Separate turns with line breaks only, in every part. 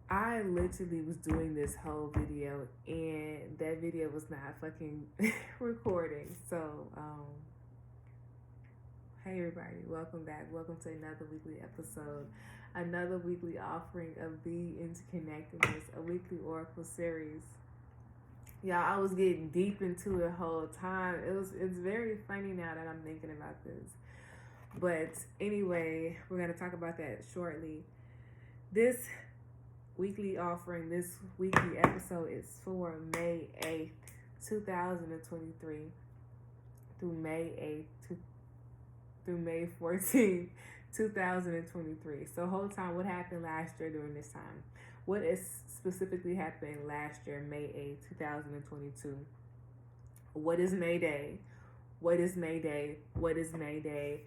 I literally was doing this whole video and that video was not fucking recording. So, hey everybody, welcome back. Welcome to another weekly episode, another weekly offering of the Interconnected-ness, a weekly oracle series. Y'all, I was getting deep into it the whole time. It's very funny now that I'm thinking about this. But anyway, we're gonna talk about that shortly. This weekly offering, this weekly episode is for May 8th, 2023 through May 8th through May 14th, 2023. So whole time, what happened last year during this time? What is specifically happening last year, May 8th, 2022? What is May Day? What is May Day? What is May Day?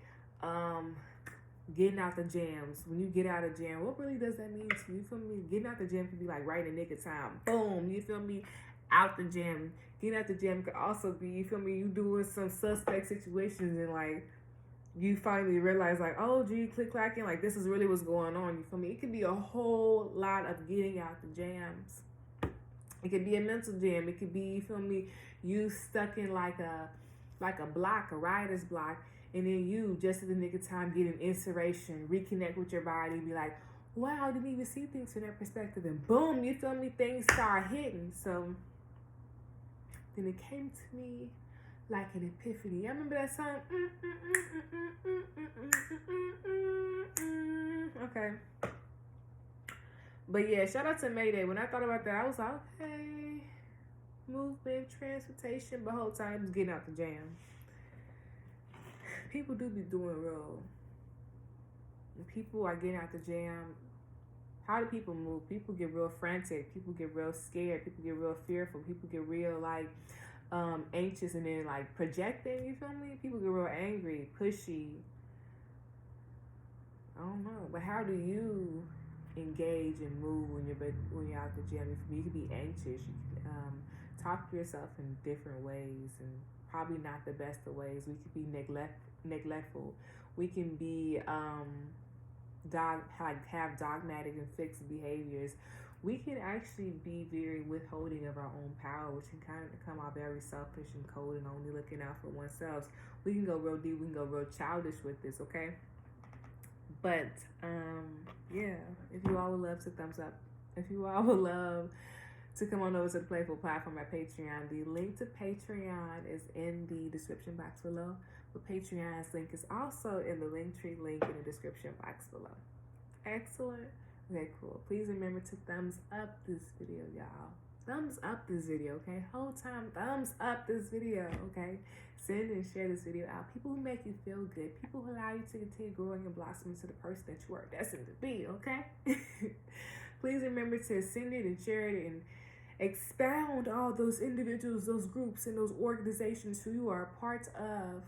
Getting out the jams. When you get out of jam, what really does that mean to you? You feel me? Getting out the jam can be like right in the nick of time. Boom. You feel me? Out the jam. Getting out the jam could also be, you feel me, you doing some suspect situations and like you finally realize like, oh gee, click clacking, like this is really what's going on. You feel me? It could be a whole lot of getting out the jams. It could be a mental jam. It could be, you feel me, you stuck in like a block, a writer's block. And then you, just at the nick of time, get an inspiration, reconnect with your body, be like, wow, I didn't even see things from that perspective. And boom, you feel me, things start hitting. So then it came to me like an epiphany. I remember that song. Okay. But yeah, shout out to Mayday. When I thought about that, I was like, okay, movement, transportation, but whole time getting out the jam. People do be doing real. People are getting out the jam. How do people move? People get real frantic. People get real scared. People get real fearful. People get real like anxious and then like projecting. You feel me? People get real angry, pushy. I don't know, but how do you engage and move when you're out the gym? You can be anxious. You can talk to yourself in different ways and probably not the best of ways. We could be neglectful. We can be have dogmatic and fixed behaviors. We can actually be very withholding of our own power, which can kind of come out very selfish and cold and only looking out for oneself. We can go real deep. We can go real childish with this, okay? But yeah, if you all would love to thumbs up, if you all would love to come on over to the Playful platform at Patreon, the link to Patreon is in the description box below. But Patreon's link is also in the Linktree link in the description box below. Excellent. Okay, cool. Please remember to thumbs up this video, y'all. Thumbs up this video, okay? Whole time, thumbs up this video, okay? Send and share this video out. People who make you feel good. People who allow you to continue growing and blossoming to the person that you are destined to be, okay? Please remember to send it and share it and expound all those individuals, those groups, and those organizations who you are a part of.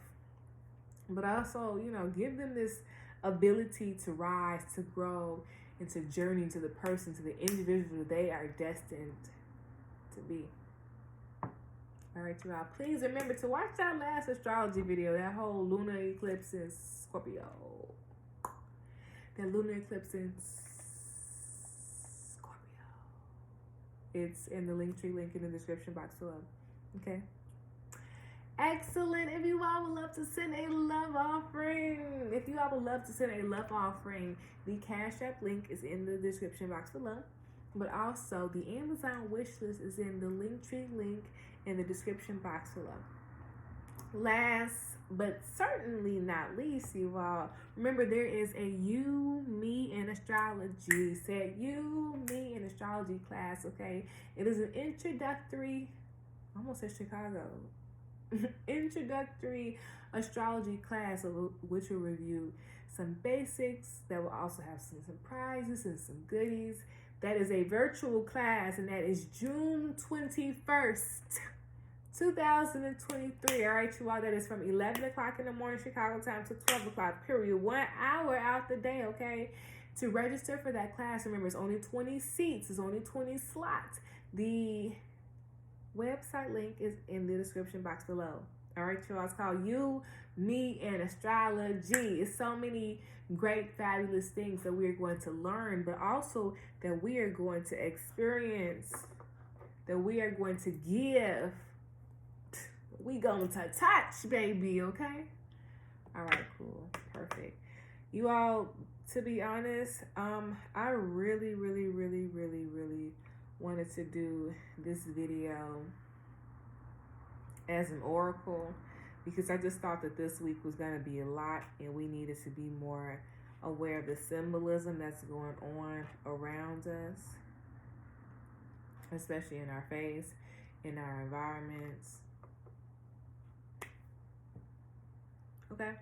But also, you know, give them this ability to rise, to grow, and to journey to the person, to the individual they are destined to be. All right, y'all. Please remember to watch that last astrology video, that whole lunar eclipse in Scorpio. That lunar eclipse in Scorpio. It's in the Linktree link in the description box below. Okay. Excellent. If you all would love to send a love offering, the Cash App link is in the description box below. But also, the Amazon wish list is in the Linktree link in the description box below. Last but certainly not least, you all, remember there is a You, Me, and Astrology. Said You, Me, and Astrology class, okay? It is an introductory, I almost said Chicago. Introductory astrology class of which will review some basics that will also have some surprises and some goodies. That is a virtual class, and that is June 21st, 2023. All right, you all, that is from 11 o'clock in the morning Chicago time to 12 o'clock, period. 1 hour out the day, okay? To register for that class, remember, it's only 20 seats. It's only 20 slots. The website link is in the description box below. All right, y'all. It's called You, Me, and Astrology. It's so many great, fabulous things that we're going to learn, but also that we are going to experience, that we are going to give. We going to touch, baby, okay? All right, cool. Perfect. You all, to be honest, I really wanted to do this video as an oracle because I just thought that this week was going to be a lot and we needed to be more aware of the symbolism that's going on around us, especially in our face, in our environments. Okay.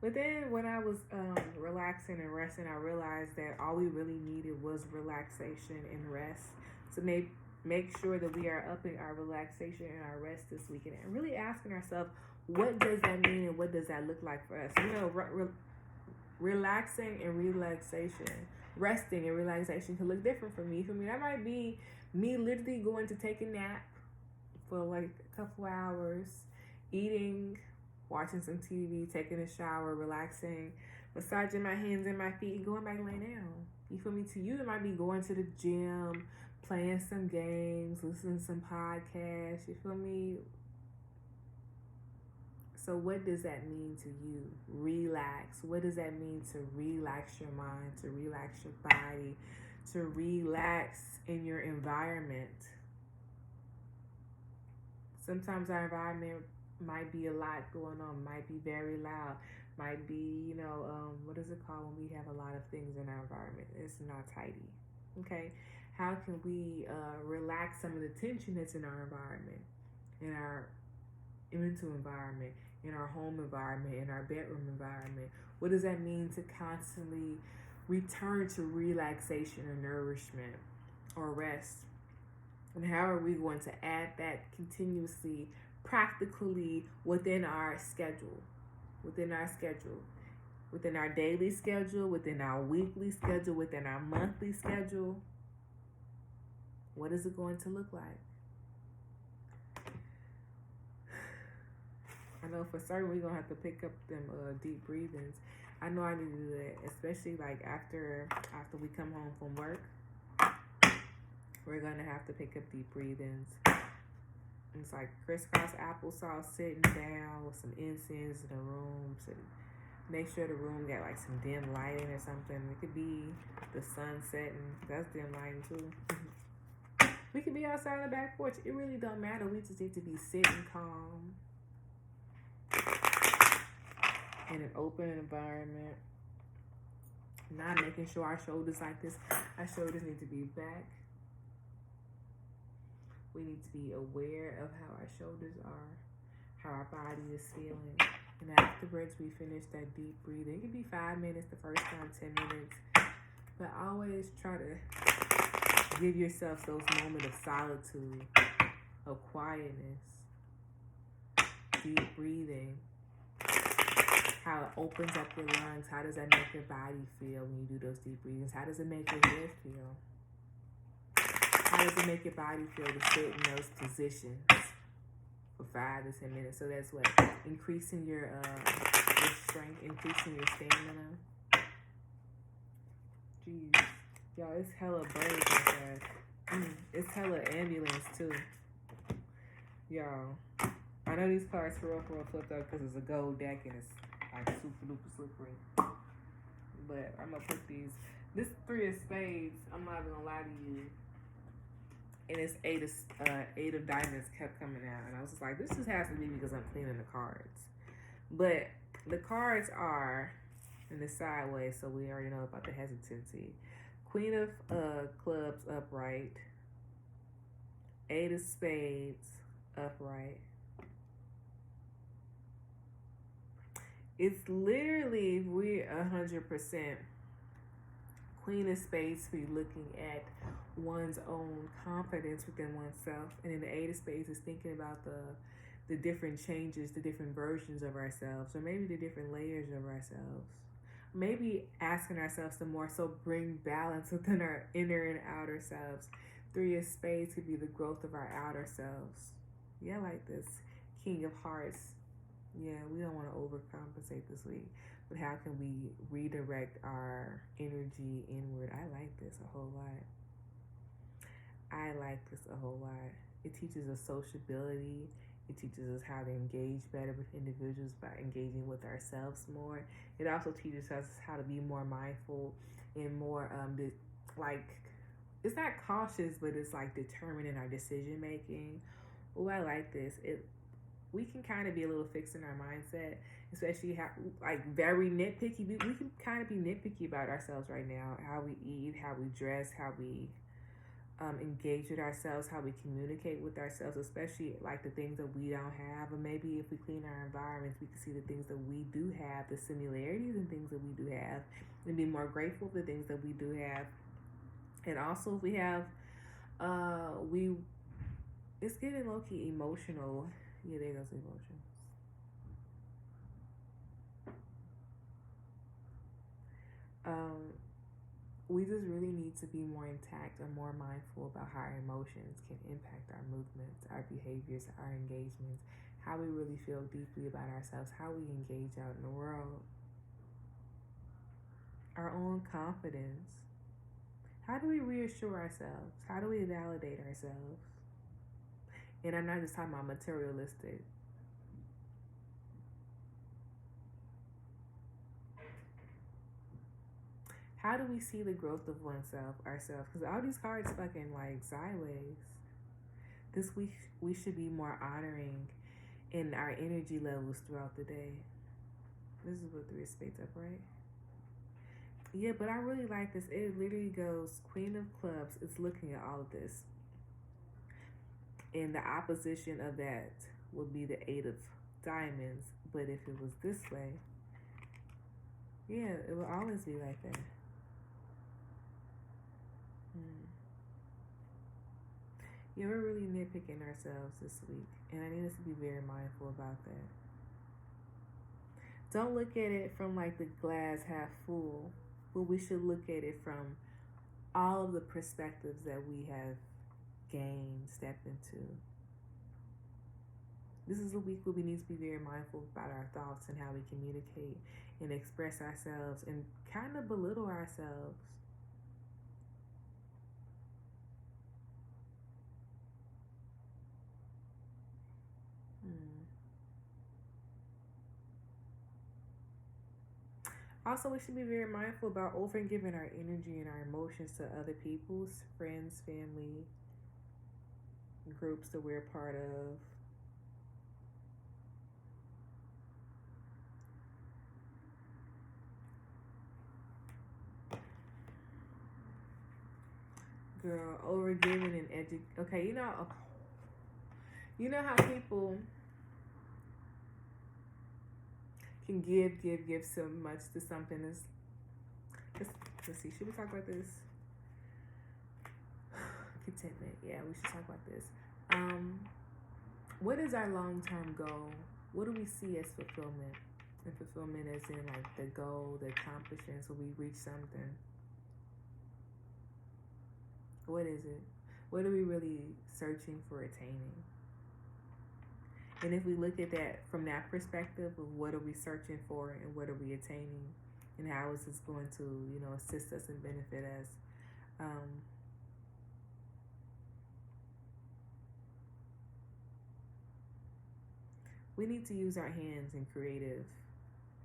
But then when I was relaxing and resting, I realized that all we really needed was relaxation and rest. So make sure that we are upping our relaxation and our rest this weekend and really asking ourselves, what does that mean and what does that look like for us? You know, relaxing and relaxation, resting and relaxation can look different for me. For me, that might be me literally going to take a nap for like a couple hours, eating, watching some TV, taking a shower, relaxing, massaging my hands and my feet, and going back and laying down. You feel me? To you, it might be going to the gym, playing some games, listening to some podcasts. You feel me? So what does that mean to you? Relax. What does that mean to relax your mind, to relax your body, to relax in your environment? Sometimes our environment might be a lot going on, might be very loud, might be, what is it called when we have a lot of things in our environment? It's not tidy. Okay? How can we relax some of the tension that's in our environment, in our mental environment, in our home environment, in our bedroom environment? What does that mean to constantly return to relaxation or nourishment or rest? And how are we going to add that continuously, practically within our schedule, within our daily schedule, within our weekly schedule, within our monthly schedule? What is it going to look like? I know for certain we're going to have to pick up them deep breathings. I know I need to do that, especially like after we come home from work. We're going to have to pick up deep breathings. It's like crisscross applesauce, sitting down with some incense in the room. So make sure the room got like some dim lighting or something. It could be the sun setting. That's dim lighting too. We could be outside on the back porch. It really don't matter. We just need to be sitting calm in an open environment. Not making sure our shoulders like this. Our shoulders need to be back. We need to be aware of how our shoulders are, how our body is feeling. And afterwards, we finish that deep breathing. It could be 5 minutes the first time, 10 minutes. But always try to give yourself those moments of solitude, of quietness, deep breathing. How it opens up your lungs. How does that make your body feel when you do those deep breathings? How does it make your head feel? How does it make your body feel to sit in those positions for 5 to 10 minutes? So that's what? Increasing your strength, increasing your stamina. Jeez. Y'all, it's hella birds outside. It's hella ambulance too. Y'all. I know these cars for real flipped up because it's a gold deck and it's like super duper slippery. But I'm going to put these. This 3 of spades, I'm not even going to lie to you. And it's 8 of diamonds kept coming out. And I was just like, this just has to be because I'm cleaning the cards. But the cards are in the sideways, so we already know about the hesitancy. Queen of clubs upright. 8 of spades upright. It's literally, we're 100%. Queen of spades be looking at one's own confidence within oneself. And then the 8 of spades is thinking about the different changes, the different versions of ourselves, or maybe the different layers of ourselves. Maybe asking ourselves to more so bring balance within our inner and outer selves. 3 of spades could be the growth of our outer selves. Yeah, like this King of Hearts Yeah, we don't want to overcompensate this week. But how can we redirect our energy inward? I like this a whole lot. I like this a whole lot. It teaches us sociability. It teaches us how to engage better with individuals by engaging with ourselves more. It also teaches us how to be more mindful and more like, it's not cautious, but it's like determined in our decision making. Oh, I like this. We can kind of be a little fixed in our mindset, especially how, like, very nitpicky. We can kind of be nitpicky about ourselves right now, how we eat, how we dress, how we engage with ourselves, how we communicate with ourselves, especially like the things that we don't have. Or maybe if we clean our environments, we can see the things that we do have, the similarities and things that we do have, and be more grateful for the things that we do have. And also, if we have, it's getting low key emotional. Yeah, there goes emotions. We just really need to be more intact or more mindful about how our emotions can impact our movements, our behaviors, our engagements, how we really feel deeply about ourselves, how we engage out in the world, our own confidence. How do we reassure ourselves? How do we validate ourselves? And I'm not just talking about materialistic. How do we see the growth of ourselves? Because all these cards fucking like sideways. This week we should be more honoring in our energy levels throughout the day. This is what 3 of Spades up, right? Yeah, but I really like this. It literally goes Queen of Clubs. It's looking at all of this. And the opposition of that would be the 8 of Diamonds. But if it was this way, yeah, it will always be like that. Yeah, we're really nitpicking ourselves this week. And I need us to be very mindful about that. Don't look at it from like the glass half full, but we should look at it from all of the perspectives that we have gained, stepped into. This is a week where we need to be very mindful about our thoughts and how we communicate and express ourselves and kind of belittle ourselves. Also, we should be very mindful about overgiving our energy and our emotions to other people's friends, family, groups that we're a part of. Girl, overgiving and okay, you know how people can give so much to something. Let's see, should we talk about this? Contentment. Yeah, we should talk about this. What is our long-term goal? What do we see as fulfillment? And fulfillment is in like the goal, the accomplishments, when we reach something. What is it? What are we really searching for attaining? And if we look at that from that perspective of what are we searching for and what are we attaining, and how is this going to, assist us and benefit us, we need to use our hands in creative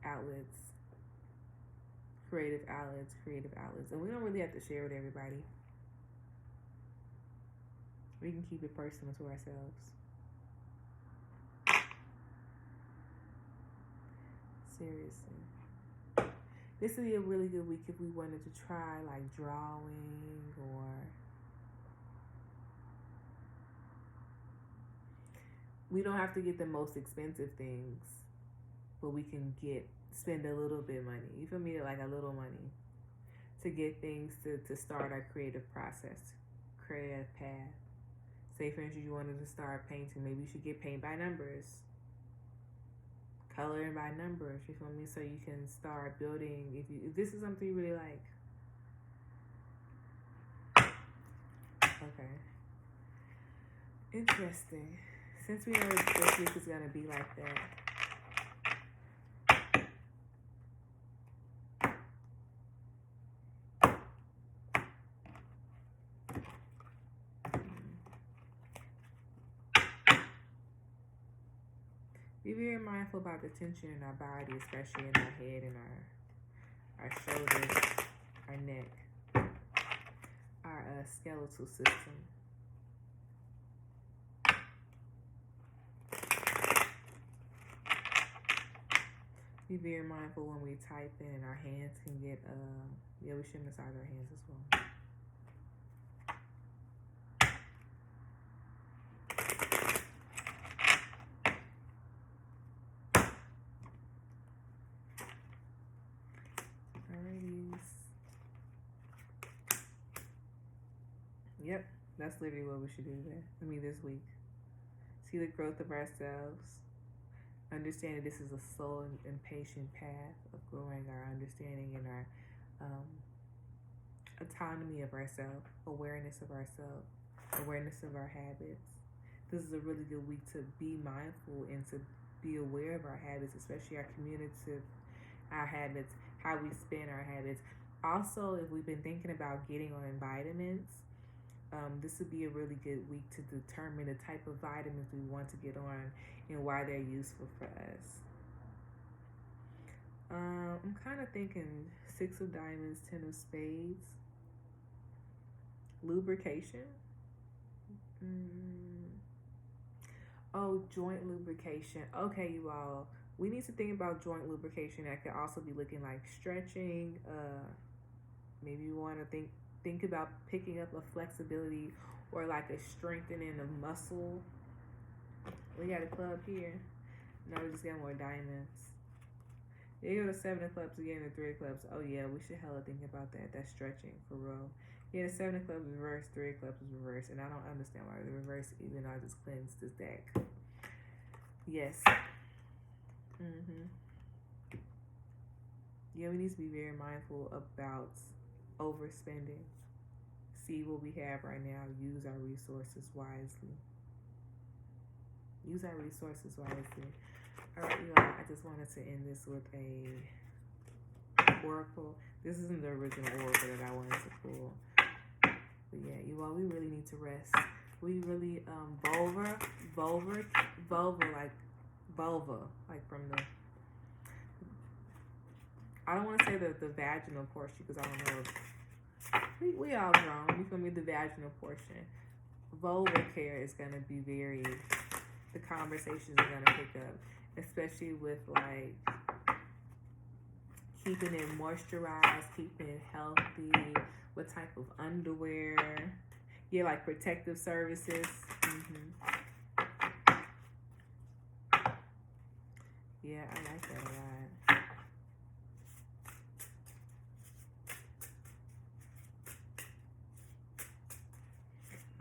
outlets, and we don't really have to share with everybody. We can keep it personal to ourselves. Seriously. This would be a really good week if we wanted to try like drawing or we don't have to get the most expensive things, but we can spend a little bit of money. You feel me? Like a little money to get things to start our creative process, creative path. Say for instance you wanted to start painting, maybe you should get paint by numbers. Coloring by numbers, you feel me? So you can start building if this is something you really like. Okay. Interesting. Since we know this week is gonna be like that, Be very mindful about the tension in our body, especially in our head and our shoulders, our neck, our skeletal system. Be very mindful when we type in, our hands can get, we should massage our hands as well. Yep, that's literally what we should do this week. See the growth of ourselves. Understanding this is a slow and patient path of growing our understanding and our autonomy of ourselves, awareness of ourselves, awareness of our habits. This is a really good week to be mindful and to be aware of our habits, especially our habits, how we spend our habits. Also, if we've been thinking about getting on vitamins, this would be a really good week to determine the type of vitamins we want to get on and why they're useful for us. I'm kind of thinking 6 of diamonds, 10 of spades. Lubrication. Oh, joint lubrication. Okay, you all. We need to think about joint lubrication. That could also be looking like stretching. Maybe you want to think about picking up a flexibility or like a strengthening of muscle. We got a club here. Now we just got more diamonds. There you go, the 7 of clubs again, the 3 of clubs. Oh yeah, we should hella think about that. That's stretching for real. Yeah, the 7 of clubs is reversed, 3 of clubs is reversed, and I don't understand why the reverse, even though I just cleansed this deck. Yes. Yeah, we need to be very mindful about overspending. See what we have right now. Use our resources wisely. Use our resources wisely. All right, you all, I just wanted to end this with a oracle. This isn't the original oracle that I wanted to pull. But yeah, you all, we really need to rest. We really, vulva, like from the, I don't want to say the vaginal portion because I don't know. We all grown. We feel me? The vaginal portion. Vulva care is going to be the conversations are going to pick up, especially with like keeping it moisturized, keeping it healthy, what type of underwear, yeah, like protective services. Yeah, I like that a lot.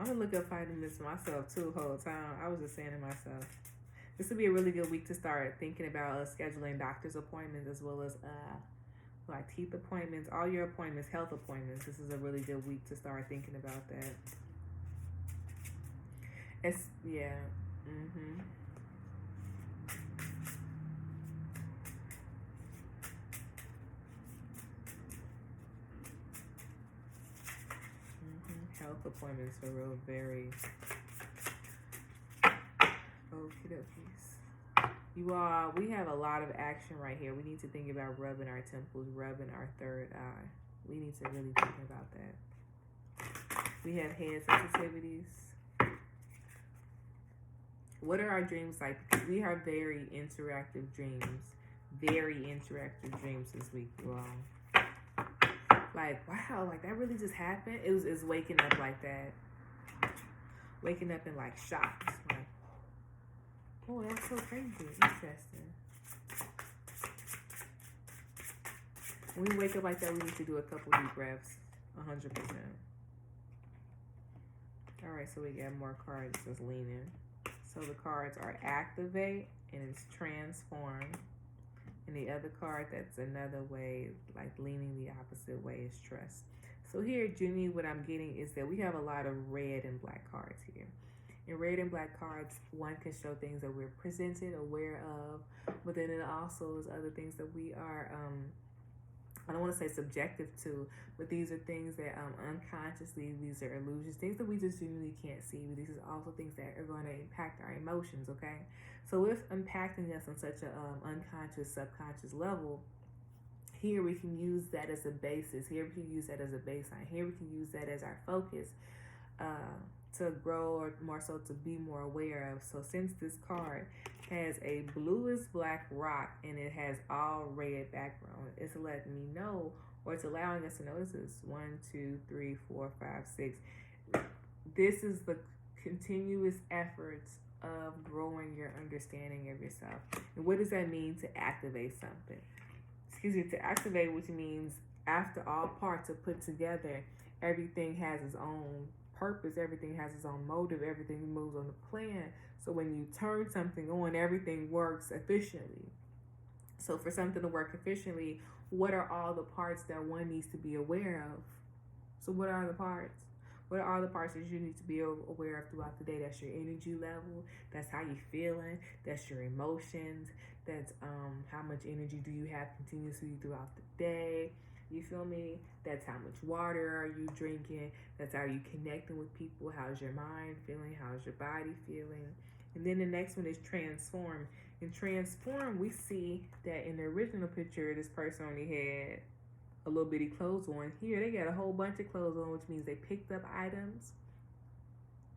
I'm gonna look up vitamins myself too the whole time. I was just saying to myself, this would be a really good week to start thinking about scheduling doctor's appointments as well as like teeth appointments, all your appointments, health appointments. This is a really good week to start thinking about that. Health appointments are real very okie dokies. You all, we have a lot of action right here. We need to think about rubbing our temples, rubbing our third eye. We need to really think about that. We have head sensitivities. What are our dreams like? Because we have very interactive dreams. Very interactive dreams this week, you all. Like, wow, like that really just happened? It's waking up like that. Waking up in like shocks. Like, oh, that's so crazy. Interesting. When we wake up like that, we need to do a couple deep breaths. 100%. All right, so we got more cards that's leaning. So the cards are activate and it's transform. And the other card, that's another way, like leaning the opposite way, is trust. So here, Jimmy, what I'm getting is that we have a lot of red and black cards here. In red and black cards, one can show things that we're presented, aware of, but then it also is other things that we are I don't want to say subjective to, but these are things that unconsciously, these are illusions, things that we just genuinely can't see. But these are also things that are going to impact our emotions, okay? So with impacting us on such an unconscious, subconscious level, here we can use that as a basis. Here we can use that as a baseline. Here we can use that as our focus to grow, or more so to be more aware of. So since this card has a bluish black rock and it has all red background, it's letting me know, or it's allowing us to know, this is 1, 2, 3, 4, 5, 6. This is the continuous efforts of growing your understanding of yourself. And what does that mean to activate something? To activate, which means after all parts are put together, everything has its own purpose, everything has its own motive, everything moves on the plan. So when you turn something on, everything works efficiently. So for something to work efficiently, what are all the parts that one needs to be aware of? So what are the parts? What are all the parts that you need to be aware of throughout the day? That's your energy level. That's how you're feeling. That's your emotions. That's how much energy do you have continuously throughout the day. You feel me? That's how much water are you drinking. That's how you connecting with people. How's your mind feeling? How's your body feeling? And then the next one is transform. In transform, we see that in the original picture, this person only had a little bitty clothes on. Here they got a whole bunch of clothes on, which means they picked up items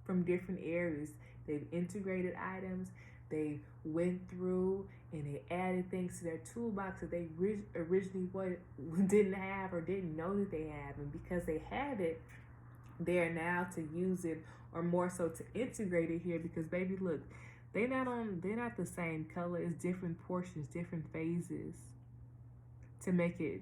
from different areas. They've integrated items. They went through and they added things to their toolbox that they originally didn't have or didn't know that they have. And because they have it, they are now to use it, or more so to integrate it here. Because baby, look, they're not the same color. It's different portions, different phases to make it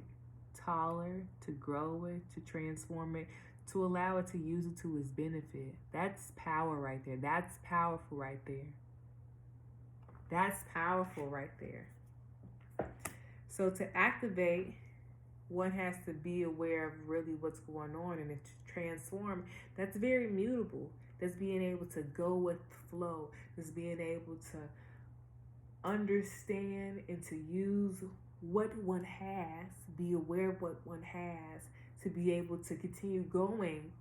taller, to grow it, to transform it, to allow it to use it to its benefit. That's power right there. That's powerful right there. That's powerful right there. So to activate, one has to be aware of really what's going on, and to transform, that's very mutable. That's being able to go with the flow. That's being able to understand and to use what one has, be aware of what one has, to be able to continue going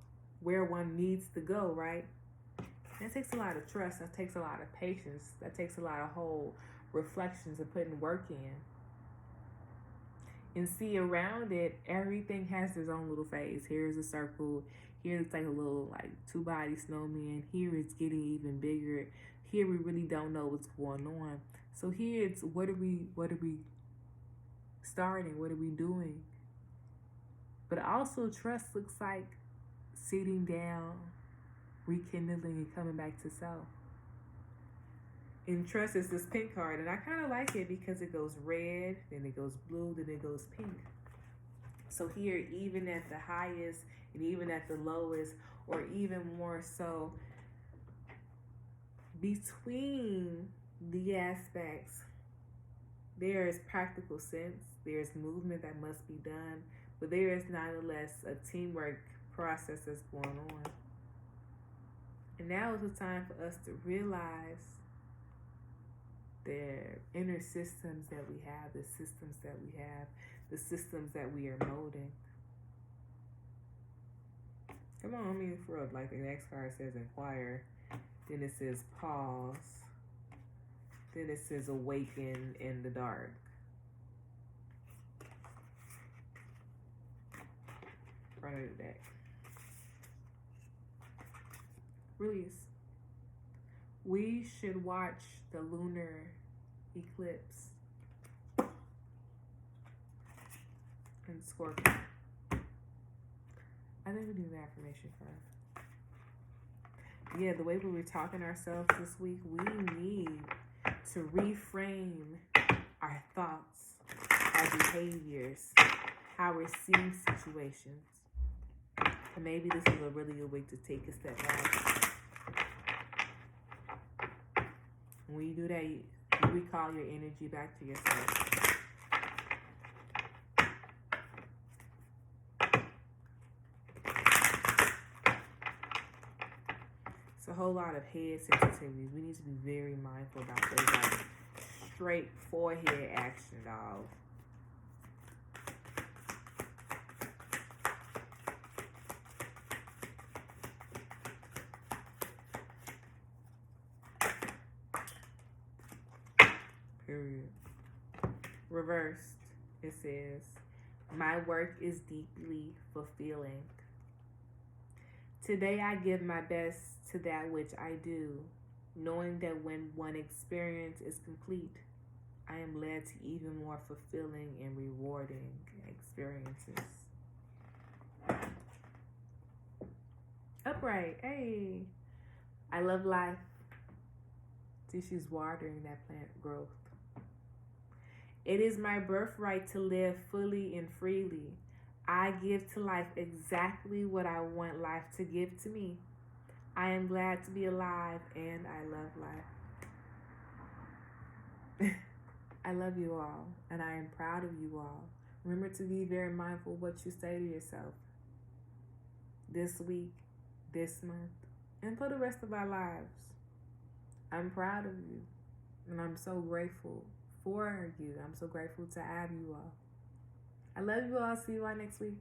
where one needs to go, right? That takes a lot of trust. That takes a lot of patience. That takes a lot of whole reflections and putting work in. And see, around it, everything has its own little phase. Here's a circle. Here it's like a little like two-body snowman. Here it's getting even bigger. Here we really don't know what's going on. So here it's what are we starting? What are we doing? But also trust looks like sitting down, rekindling, and coming back to self. And trust is this pink card, and I kind of like it because it goes red, then it goes blue, then it goes pink. So here, even at the highest and even at the lowest, or even more so between the aspects, there is practical sense, there's movement that must be done, but there is nonetheless a teamwork process that's going on. And now is the time for us to realize the inner systems that we have, the systems that we have, the systems that we are molding. Come on, I mean, for real, like the next card says inquire, then it says pause, then it says awaken in the dark. Front of the deck. Release. We should watch the lunar eclipse in Scorpio. I think we need an affirmation first. Yeah, the way we were talking ourselves this week, we need to reframe our thoughts, our behaviors, how we're seeing situations. And maybe this is a really good way to take a step back. When you do that, you recall your energy back to yourself. It's a whole lot of head sensitivities. We need to be very mindful about those, like straight forehead action, dog. Period. Reversed, it says, my work is deeply fulfilling. Today I give my best to that which I do, knowing that when one experience is complete, I am led to even more fulfilling and rewarding experiences. Upright, hey. I love life. See, she's watering that plant growth. It is my birthright to live fully and freely. I give to life exactly what I want life to give to me. I am glad to be alive and I love life. I love you all and I am proud of you all. Remember to be very mindful of what you say to yourself this week, this month, and for the rest of our lives. I'm proud of you and I'm so grateful for you. I'm so grateful to have you all. I love you all. See you all next week.